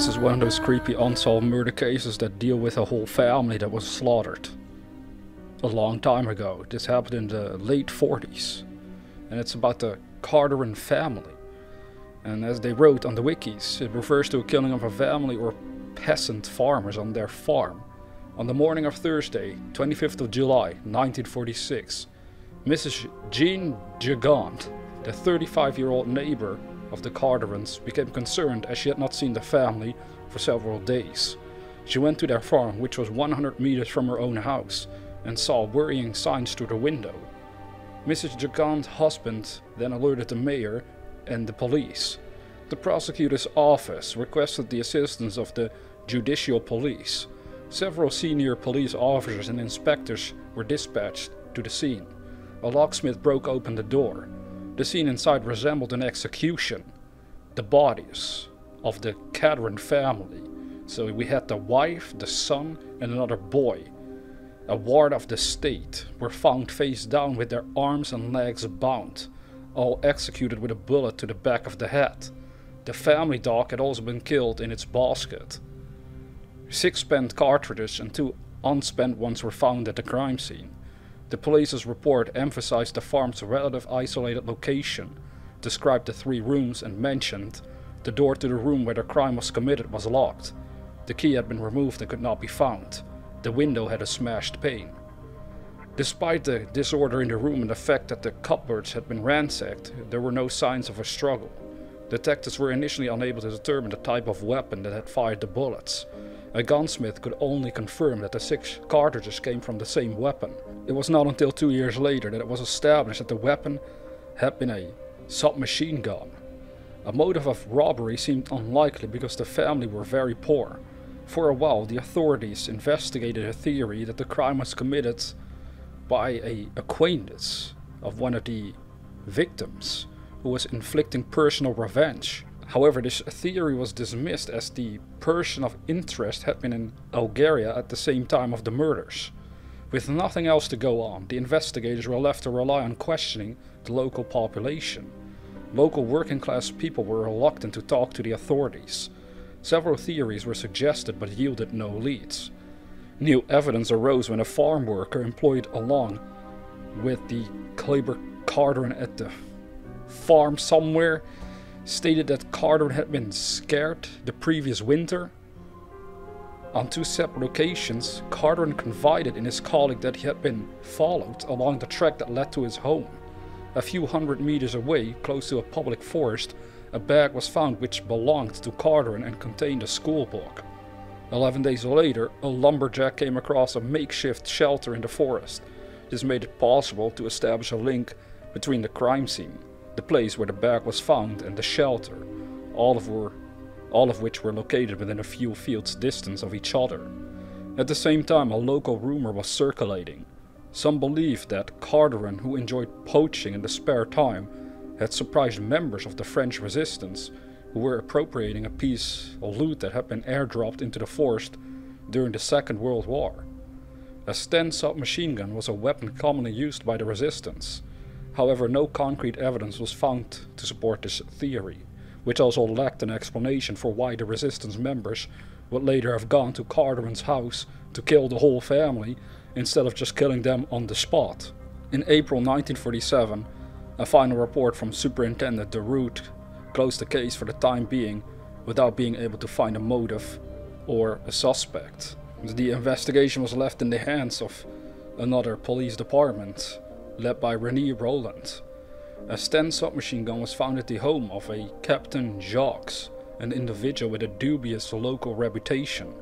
This is one of those creepy unsolved murder cases that deal with a whole family that was slaughtered. A long time ago. This happened in the late 40s. And it's about the Carteron family. And as they wrote on the wikis, it refers to a killing of a family or peasant farmers on their farm. On the morning of Thursday, 25th of July, 1946, Mrs. Jean Gigant, the 35-year-old neighbor of the Carterons, became concerned as she had not seen the family for several days. She went to their farm, which was 100 meters from her own house, and saw worrying signs through the window. Mrs. Gigant's husband then alerted the mayor and the police. The prosecutor's office requested the assistance of the judicial police. Several senior police officers and inspectors were dispatched to the scene. A locksmith broke open the door. The scene inside resembled an execution. The bodies of the Carteron family. So we had the wife, the son, and another boy, a ward of the state, were found face down with their arms and legs bound, all executed with a bullet to the back of the head. The family dog had also been killed in its basket. 6 spent cartridges and 2 unspent ones were found at the crime scene. The police's report emphasized the farm's relative isolated location, described the 3 rooms, and mentioned the door to the room where the crime was committed was locked. The key had been removed and could not be found. The window had a smashed pane. Despite the disorder in the room and the fact that the cupboards had been ransacked, there were no signs of a struggle. Detectives were initially unable to determine the type of weapon that had fired the bullets. A gunsmith could only confirm that the 6 cartridges came from the same weapon. It was not until 2 years later that it was established that the weapon had been a submachine gun. A motive of robbery seemed unlikely because the family were very poor. For a while, the authorities investigated a theory that the crime was committed by an acquaintance of one of the victims who was inflicting personal revenge. However, this theory was dismissed as the person of interest had been in Algeria at the same time of the murders. With nothing else to go on, the investigators were left to rely on questioning the local population. Local working class people were reluctant to talk to the authorities. Several theories were suggested but yielded no leads. New evidence arose when a farm worker employed along with the Kleber Carteron at the farm somewhere stated that Carteron had been scared the previous winter. On 2 separate occasions, Carteron confided in his colleague that he had been followed along the track that led to his home. A few hundred meters away, close to a public forest, a bag was found which belonged to Carteron and contained a school book. 11 days later, a lumberjack came across a makeshift shelter in the forest. This made it possible to establish a link between the crime scene, the place where the bag was found, and the shelter, all of which were located within a few fields distance of each other. At the same time, a local rumor was circulating. Some believed that Carteron, who enjoyed poaching in the spare time, had surprised members of the French resistance who were appropriating a piece of loot that had been airdropped into the forest during the Second World War. A Sten submachine gun was a weapon commonly used by the resistance. However, no concrete evidence was found to support this theory, which also lacked an explanation for why the resistance members would later have gone to Carteron's house to kill the whole family instead of just killing them on the spot. In April 1947, a final report from Superintendent de Root closed the case for the time being without being able to find a motive or a suspect. The investigation was left in the hands of another police department, led by René Roland. A Sten submachine gun was found at the home of a Captain Jacques, an individual with a dubious local reputation.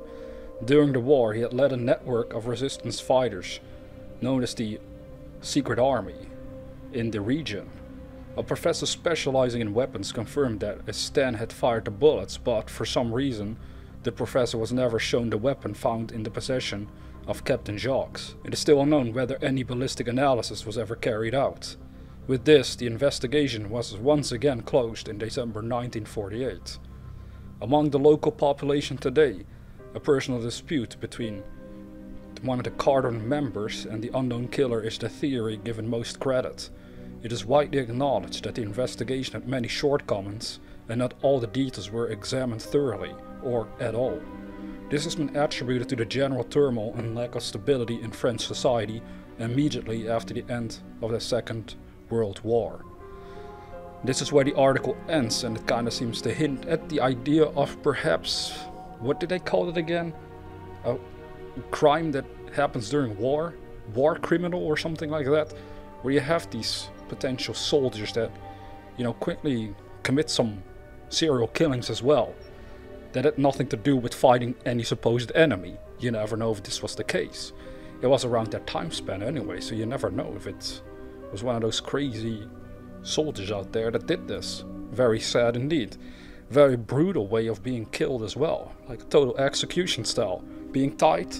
During the war, he had led a network of resistance fighters, known as the Secret Army, in the region. A professor specializing in weapons confirmed that a Sten had fired the bullets, but for some reason, the professor was never shown the weapon found in the possession of Captain Jacques. It is still unknown whether any ballistic analysis was ever carried out. With this, the investigation was once again closed in December 1948. Among the local population today, a personal dispute between one of the Carteron members and the unknown killer is the theory given most credit. It is widely acknowledged that the investigation had many shortcomings and not all the details were examined thoroughly. or at all. This has been attributed to the general turmoil and lack of stability in French society immediately after the end of the Second World War. This is where the article ends, and it kinda seems to hint at the idea of perhaps, what did they call it again? A crime that happens during war? War criminal or something like that? Where you have these potential soldiers that, quickly commit some serial killings as well. That had nothing to do with fighting any supposed enemy. You never know if this was the case. It was around that time span anyway, so you never know if it was one of those crazy soldiers out there that did this. Very sad indeed. Very brutal way of being killed as well. Like a total execution style. Being tied,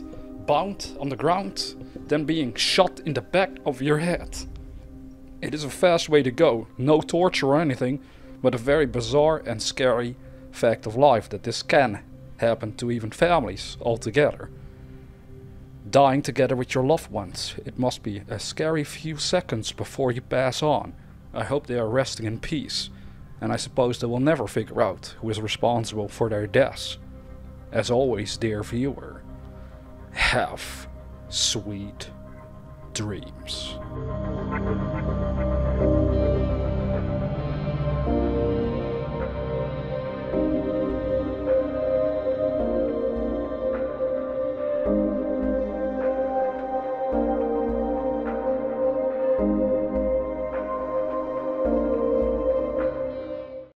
bound on the ground, then being shot in the back of your head. It is a fast way to go. No torture or anything, but a very bizarre and scary fact of life that this can happen to even families altogether. Dying together with your loved ones. It must be a scary few seconds before you pass on. I hope they are resting in peace, and I suppose they will never figure out who is responsible for their deaths. As always, dear viewer, have sweet dreams.